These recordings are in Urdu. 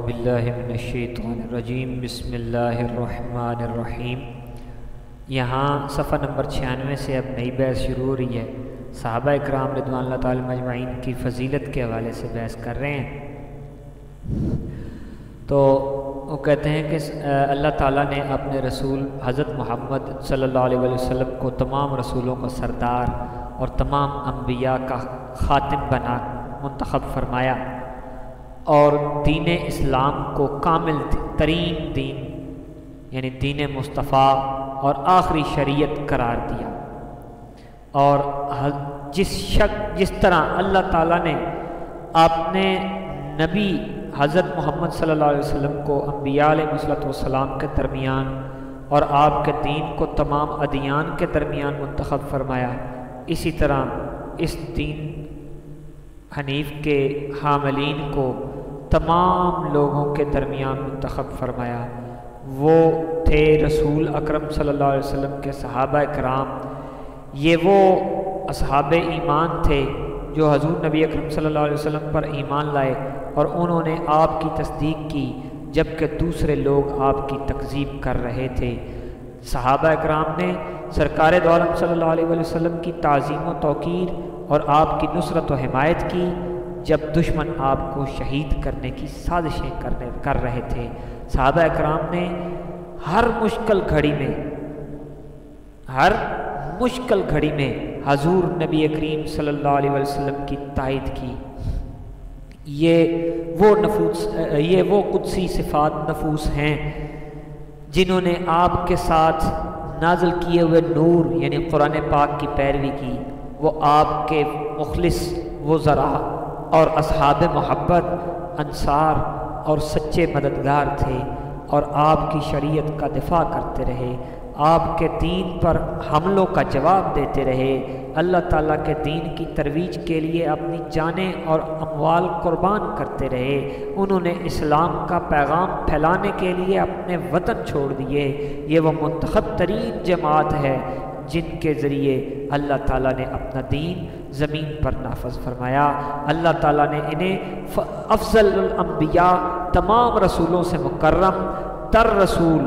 باللہ من الشیطان الرجیم بسم اللہ الرحمن الرحیم۔ یہاں صفحہ نمبر 96 سے اب نئی بحث شروع ہو رہی ہے۔ صحابہ اکرام رضوان اللہ تعالی مجمعین کی فضیلت کے حوالے سے بحث کر رہے ہیں۔ تو وہ کہتے ہیں کہ اللہ تعالیٰ نے اپنے رسول حضرت محمد صلی اللہ علیہ وسلم کو تمام رسولوں کا سردار اور تمام انبیاء کا خاتم بنا منتخب فرمایا اور دین اسلام کو کامل ترین دین یعنی دین مصطفیٰ اور آخری شریعت قرار دیا۔ اور جس طرح اللہ تعالیٰ نے اپنے نبی حضرت محمد صلی اللہ علیہ وسلم کو انبیاء علیہ السلام کے درمیان اور آپ کے دین کو تمام ادیان کے درمیان منتخب فرمایا، اسی طرح اس دین حنیف کے حاملین کو تمام لوگوں کے درمیان منتخب فرمایا۔ وہ تھے رسول اکرم صلی اللہ علیہ وسلم کے صحابہ کرام، یہ وہ اصحاب ایمان تھے جو حضور نبی اکرم صلی اللہ علیہ وسلم پر ایمان لائے اور انہوں نے آپ کی تصدیق کی جبکہ دوسرے لوگ آپ کی تکذیب کر رہے تھے۔ صحابہ کرام نے سرکار دو عالم صلی اللہ علیہ وسلم کی تعظیم و توقیر اور آپ کی نصرت و حمایت کی جب دشمن آپ کو شہید کرنے کی سازشیں کر رہے تھے۔ صحابہ اکرام نے ہر مشکل گھڑی میں حضور نبی کریم صلی اللہ علیہ وسلم کی تائید کی۔ یہ وہ قدسی صفات نفوس ہیں جنہوں نے آپ کے ساتھ نازل کیے ہوئے نور یعنی قرآن پاک کی پیروی کی۔ وہ آپ کے مخلص وزراء اور اصحاب محبت، انصار اور سچے مددگار تھے اور آپ کی شریعت کا دفاع کرتے رہے، آپ کے دین پر حملوں کا جواب دیتے رہے، اللہ تعالیٰ کے دین کی ترویج کے لیے اپنی جانیں اور اموال قربان کرتے رہے۔ انہوں نے اسلام کا پیغام پھیلانے کے لیے اپنے وطن چھوڑ دیے۔ یہ وہ منتخب ترین جماعت ہے جن کے ذریعے اللہ تعالیٰ نے اپنا دین زمین پر نافذ فرمایا۔ اللہ تعالیٰ نے انہیں افضل الانبیاء تمام رسولوں سے مکرم تر رسول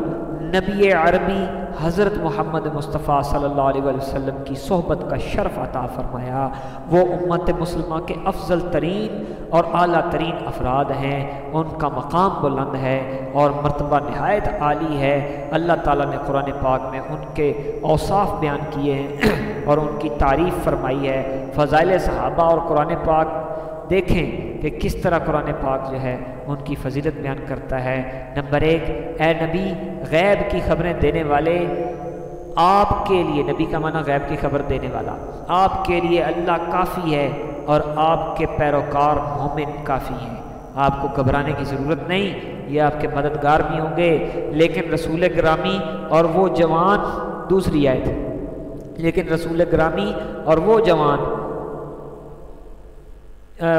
نبی عربی حضرت محمد مصطفیٰ صلی اللہ علیہ وسلم کی صحبت کا شرف عطا فرمایا۔ وہ امت مسلمہ کے افضل ترین اور اعلیٰ ترین افراد ہیں، ان کا مقام بلند ہے اور مرتبہ نہایت عالی ہے۔ اللہ تعالیٰ نے قرآن پاک میں ان کے اوصاف بیان کیے ہیں اور ان کی تعریف فرمائی ہے۔ فضائل صحابہ اور قرآن پاک دیکھیں کہ کس طرح قرآن پاک جو ہے ان کی فضیلت بیان کرتا ہے۔ نمبر 1، اے نبی غیب کی خبریں دینے والے، آپ کے لیے، نبی کا معنی غیب کی خبر دینے والا، آپ کے لیے اللہ کافی ہے اور آپ کے پیروکار مومن کافی ہیں۔ آپ کو گھبرانے کی ضرورت نہیں، یہ آپ کے مددگار بھی ہوں گے۔ لیکن رسول گرامی اور وہ جوان، دوسری آیت، لیکن رسول گرامی اور وہ جوان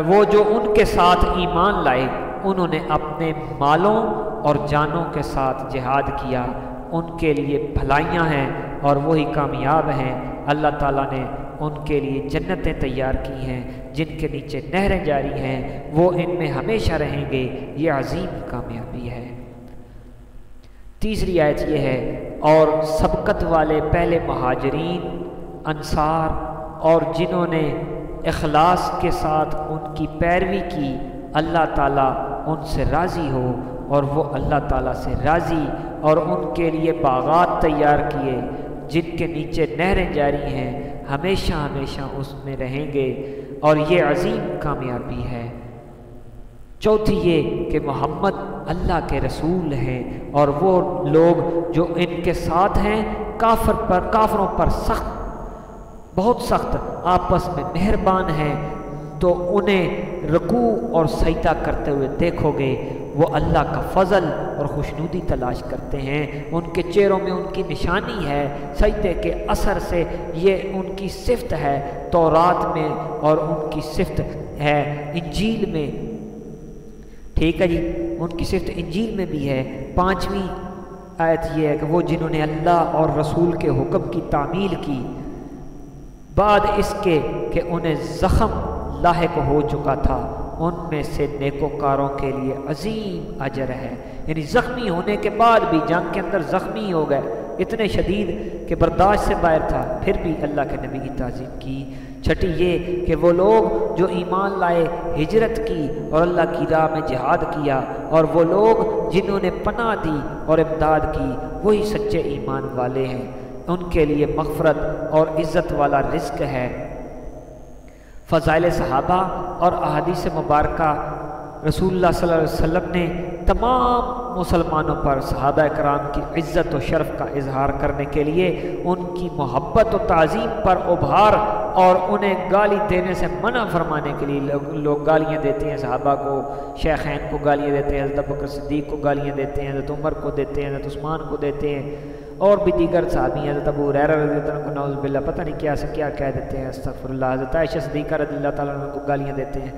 وہ جو ان کے ساتھ ایمان لائے، انہوں نے اپنے مالوں اور جانوں کے ساتھ جہاد کیا، ان کے لیے بھلائیاں ہیں اور وہی کامیاب ہیں۔ اللہ تعالیٰ نے ان کے لیے جنتیں تیار کی ہیں جن کے نیچے نہریں جاری ہیں، وہ ان میں ہمیشہ رہیں گے، یہ عظیم کامیابی ہے۔ تیسری آیت یہ ہے، اور سبقت والے پہلے مہاجرین، انصار اور جنہوں نے اخلاص کے ساتھ ان کی پیروی کی، اللہ تعالیٰ ان سے راضی ہو اور وہ اللہ تعالیٰ سے راضی، اور ان کے لیے باغات تیار کیے جن کے نیچے نہریں جاری ہیں، ہمیشہ ہمیشہ اس میں رہیں گے، اور یہ عظیم کامیابی ہے۔ چوتھی یہ کہ محمد اللہ کے رسول ہیں اور وہ لوگ جو ان کے ساتھ ہیں کافروں پر بہت سخت آپس میں مہربان ہیں، تو انہیں رکوع اور سجدہ کرتے ہوئے دیکھو گے، وہ اللہ کا فضل اور خوشنودی تلاش کرتے ہیں، ان کے چہروں میں ان کی نشانی ہے سجدے کے اثر سے، یہ ان کی صفت ہے تورات میں اور ان کی صفت ہے انجیل میں۔ ٹھیک ہے جی، ان کی صفت انجیل میں بھی ہے۔ 5ویں آیت یہ ہے کہ وہ جنہوں نے اللہ اور رسول کے حکم کی تعمیل کی بعد اس کے کہ انہیں زخم لاحق ہو چکا تھا، ان میں سے نیکوکاروں کے لیے عظیم اجر ہے۔ یعنی زخمی ہونے کے بعد بھی، جنگ کے اندر زخمی ہو گئے اتنے شدید کہ برداشت سے باہر تھا، پھر بھی اللہ کے نبی کی تعظیم کی۔ چھٹی یہ کہ وہ لوگ جو ایمان لائے، ہجرت کی اور اللہ کی راہ میں جہاد کیا، اور وہ لوگ جنہوں نے پناہ دی اور امداد کی، وہی سچے ایمان والے ہیں، ان کے لیے مغفرت اور عزت والا رزق ہے۔ فضائل صحابہ اور احادیث مبارکہ رسول اللہ صلی اللہ علیہ وسلم نے تمام مسلمانوں پر صحابہ کرام کی عزت و شرف کا اظہار کرنے کے لیے ان کی محبت و تعظیم پر ابھار اور انہیں گالی دینے سے منع فرمانے کے لیے لوگ گالیاں دیتے ہیں صحابہ کو، شیخین کو گالیاں دیتے ہیں، حضرت ابوبکر صدیق کو گالیاں دیتے ہیں، حضرت عمر کو دیتے ہیں، حضرت عثمان کو دیتے ہیں، اور بھی دیگر صحابی ہیں، حضرت ابو ہریرہ رضی اللہ عنہ کو نعوذ باللہ پتہ نہیں کیا سے کیا کہہ دیتے ہیں، استغفر اللہ، حضرت عائشہ صدیقہ رضی اللہ تعالیٰ عنہ کو گالیاں دیتے ہیں۔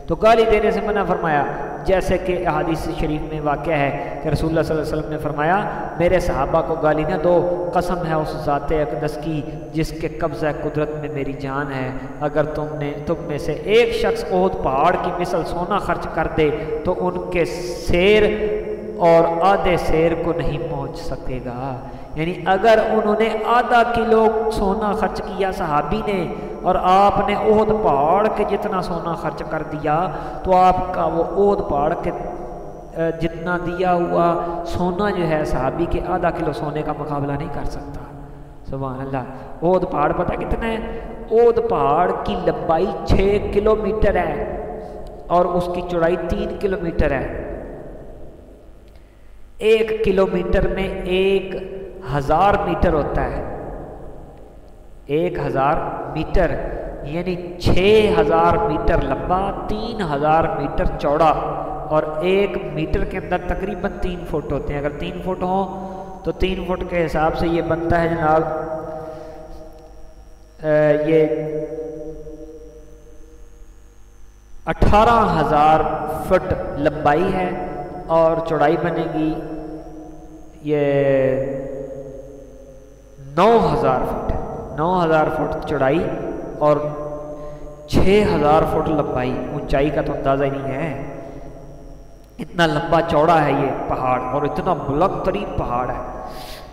تو گالی دینے سے منع فرمایا، جیسے کہ احادیث شریف میں واقع ہے کہ رسول اللہ صلی اللہ علیہ وسلم نے فرمایا میرے صحابہ کو گالی نہ دو، قسم ہے اس ذات اقدس کی جس کے قبضہ قدرت میں میری جان ہے، اگر تم میں سے ایک شخص احد پہاڑ کی مثل سونا خرچ کر دے تو ان کے سیر اور آدھے سیر کو نہیں پہنچ سکے گا۔ یعنی اگر انہوں نے آدھا کلو سونا خرچ کیا صحابی نے اور آپ نے احد پہاڑ کے جتنا سونا خرچ کر دیا تو آپ کا وہ احد پہاڑ کے جتنا دیا ہوا سونا جو ہے صحابی کے آدھا کلو سونے کا مقابلہ نہیں کر سکتا۔ سبحان اللہ۔ احد پہاڑ پتہ کتنا ہے؟ احد پہاڑ کی لمبائی 6 کلومیٹر ہے اور اس کی چوڑائی 3 کلومیٹر ہے۔ 1 کلومیٹر میں 1000 میٹر ہوتا ہے، 1000 میٹر یعنی 6000 میٹر لمبا، 3000 میٹر چوڑا، اور 1 میٹر کے اندر تقریباً 3 فٹ ہوتے ہیں۔ اگر 3 فٹ ہوں تو 3 فٹ کے حساب سے یہ بنتا ہے جناب یہ 18000 فٹ لمبائی ہے اور چوڑائی بنے گی یہ 9000 فٹ، 9000 فٹ چوڑائی اور 6000 فٹ لمبائی۔ اونچائی کا تو اندازہ ہی نہیں ہے، اتنا لمبا چوڑا ہے یہ پہاڑ اور اتنا بلند ترین پہاڑ ہے۔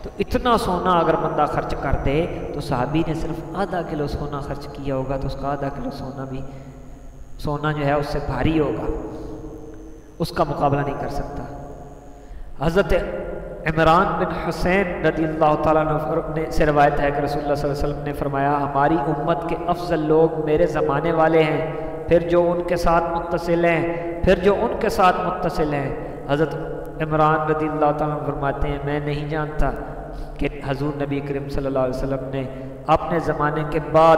تو اتنا سونا اگر بندہ خرچ کر دے تو صحابی نے صرف آدھا کلو سونا خرچ کیا ہوگا تو اس کا آدھا کلو سونا جو ہے اس سے بھاری ہوگا، اس کا مقابلہ نہیں کر سکتا۔ حضرت عمران بن حسین رضی اللہ تعالیٰ عنہ سے روایت ہے کہ رسول اللہ صلی اللہ علیہ وسلم نے فرمایا ہماری امت کے افضل لوگ میرے زمانے والے ہیں، پھر جو ان کے ساتھ متصل ہیں، پھر جو ان کے ساتھ متصل ہیں۔ حضرت عمران رضی اللہ تعالیٰ عنہ فرماتے ہیں میں نہیں جانتا کہ حضور نبی کریم صلی اللہ علیہ وسلم نے اپنے زمانے کے بعد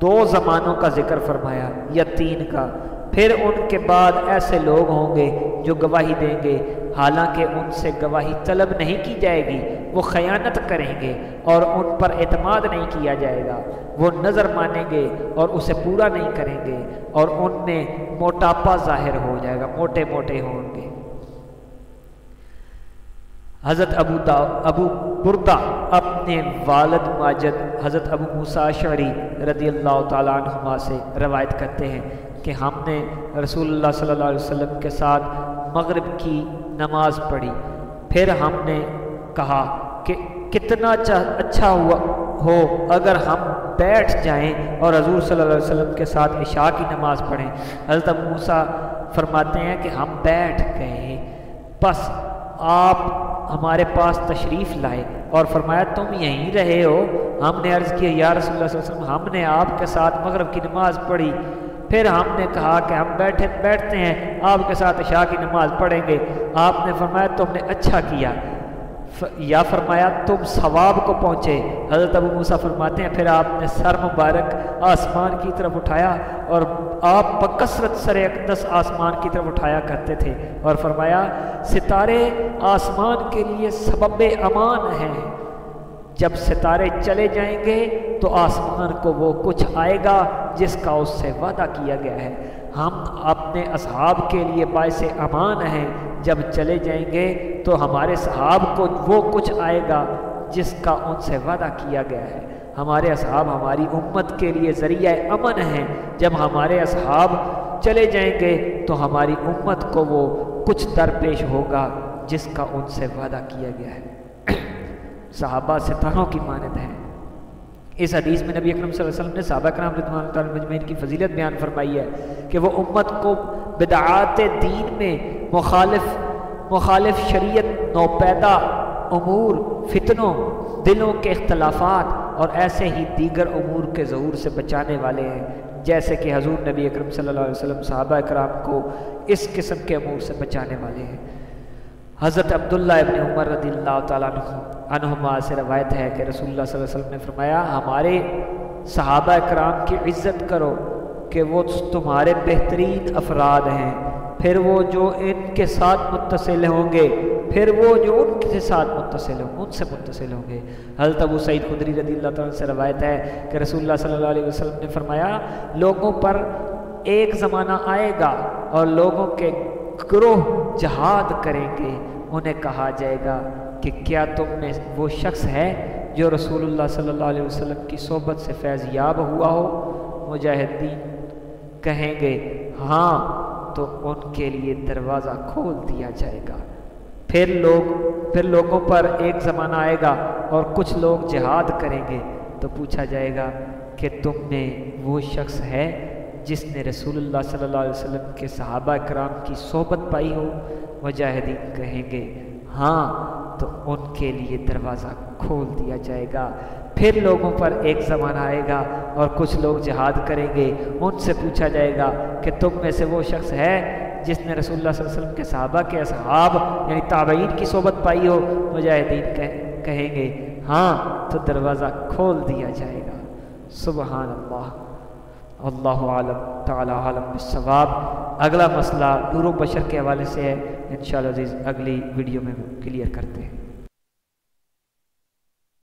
2 زمانوں کا ذکر فرمایا یا 3 کا، پھر ان کے بعد ایسے لوگ ہوں گے جو گواہی دیں گے حالانکہ ان سے گواہی طلب نہیں کی جائے گی، وہ خیانت کریں گے اور ان پر اعتماد نہیں کیا جائے گا، وہ نظر مانیں گے اور اسے پورا نہیں کریں گے اور ان میں موٹاپا ظاہر ہو جائے گا، موٹے موٹے ہوں گے۔ حضرت ابو بردہ اپنے والد ماجد حضرت ابو موسیٰ اشعری رضی اللہ تعالیٰ عنہما سے روایت کرتے ہیں کہ ہم نے رسول اللہ صلی اللہ علیہ وسلم کے ساتھ مغرب کی نماز پڑھی، پھر ہم نے کہا کہ کتنا اچھا ہو اگر ہم بیٹھ جائیں اور حضور صلی اللہ علیہ وسلم کے ساتھ عشاء کی نماز پڑھیں۔ حضرت ابو موسیٰ فرماتے ہیں کہ ہم بیٹھ گئے، بس آپ ہمارے پاس تشریف لائے اور فرمایا تم یہیں رہے ہو؟ ہم نے عرض کیا یا رسول اللہ صلی اللہ علیہ وسلم ہم نے آپ کے ساتھ مغرب کی نماز پڑھی، پھر ہم نے کہا کہ ہم بیٹھتے ہیں آپ کے ساتھ عشاء کی نماز پڑھیں گے۔ آپ نے فرمایا تم نے اچھا کیا، یا فرمایا تم ثواب کو پہنچے۔ حضرت ابو موسیٰ فرماتے ہیں پھر آپ نے سر مبارک آسمان کی طرف اٹھایا اور آپ بکثرت سر اقدس آسمان کی طرف اٹھایا کرتے تھے اور فرمایا ستارے آسمان کے لیے سبب امان ہیں، جب ستارے چلے جائیں گے تو آسمان کو وہ کچھ آئے گا جس کا اس سے وعدہ کیا گیا ہے۔ ہم اپنے اصحاب کے لیے باعث امان ہیں، جب چلے جائیں گے تو ہمارے صحاب کو وہ کچھ آئے گا جس کا ان سے وعدہ کیا گیا ہے۔ ہمارے اصحاب ہماری امت کے لیے ذریعہ امن ہیں، جب ہمارے اصحاب چلے جائیں گے تو ہماری امت کو وہ کچھ درپیش ہوگا جس کا ان سے وعدہ کیا گیا ہے۔ صحابہ ستاروں کی مانند ہیں۔ اس حدیث میں نبی اکرم صلی اللہ علیہ وسلم نے صحابہ کرام رضوان اللہ تعالیٰ مجمعین کی فضیلت بیان فرمائی ہے کہ وہ امت کو بدعات دین میں مخالف شریعت، نوپیدا امور، فتنوں، دلوں کے اختلافات اور ایسے ہی دیگر امور کے ظہور سے بچانے والے ہیں، جیسے کہ حضور نبی اکرم صلی اللہ علیہ وسلم صحابہ کرام کو اس قسم کے امور سے بچانے والے ہیں۔ حضرت عبداللہ ابن عمر رضی اللہ تعالیٰ عنہما سے روایت ہے کہ رسول اللہ صلی اللہ علیہ وسلم نے فرمایا، ہمارے صحابہ کرام کی عزت کرو کہ وہ تمہارے بہترین افراد ہیں، پھر وہ جو ان کے ساتھ متصل ہوں گے، پھر وہ جو ان کے ساتھ متصل ہوں ان سے متصل ہوں گے۔ حضرت ابو سعید خدری رضی اللہ تعالیٰ سے روایت ہے کہ رسول اللہ صلی اللہ علیہ وسلم نے فرمایا، لوگوں پر ایک زمانہ آئے گا اور لوگوں کے گروہ جہاد کریں گے، انہیں کہا جائے گا کہ کیا تم میں وہ شخص ہے جو رسول اللہ صلی اللہ علیہ وسلم کی صحبت سے فیض یاب ہوا ہو؟ مجاہدین کہیں گے ہاں، تو ان کے لیے دروازہ کھول دیا جائے گا۔ پھر لوگوں پر ایک زمانہ آئے گا اور کچھ لوگ جہاد کریں گے، تو پوچھا جائے گا کہ تم میں وہ شخص ہے جس نے رسول اللہ صلی اللہ علیہ وسلم کے صحابہ کرام کی صحبت پائی ہو؟ مجاہدین کہیں گے ہاں، تو ان کے لیے دروازہ کھول دیا جائے گا۔ پھر لوگوں پر ایک زمانہ آئے گا اور کچھ لوگ جہاد کریں گے، ان سے پوچھا جائے گا کہ تم میں سے وہ شخص ہے جس نے رسول اللہ صلی اللہ علیہ وسلم کے صحابہ کے اصحاب یعنی تابعین کی صحبت پائی ہو؟ مجاہدین کہیں گے ہاں، تو دروازہ کھول دیا جائے گا۔ سبحان اللہ۔ اللہ عالم تعالی عالم بالصواب۔ اگلا مسئلہ نور و بشر کے حوالے سے ہے، انشاءاللہ عزیز اگلی ویڈیو میں کلیئر کرتے ہیں۔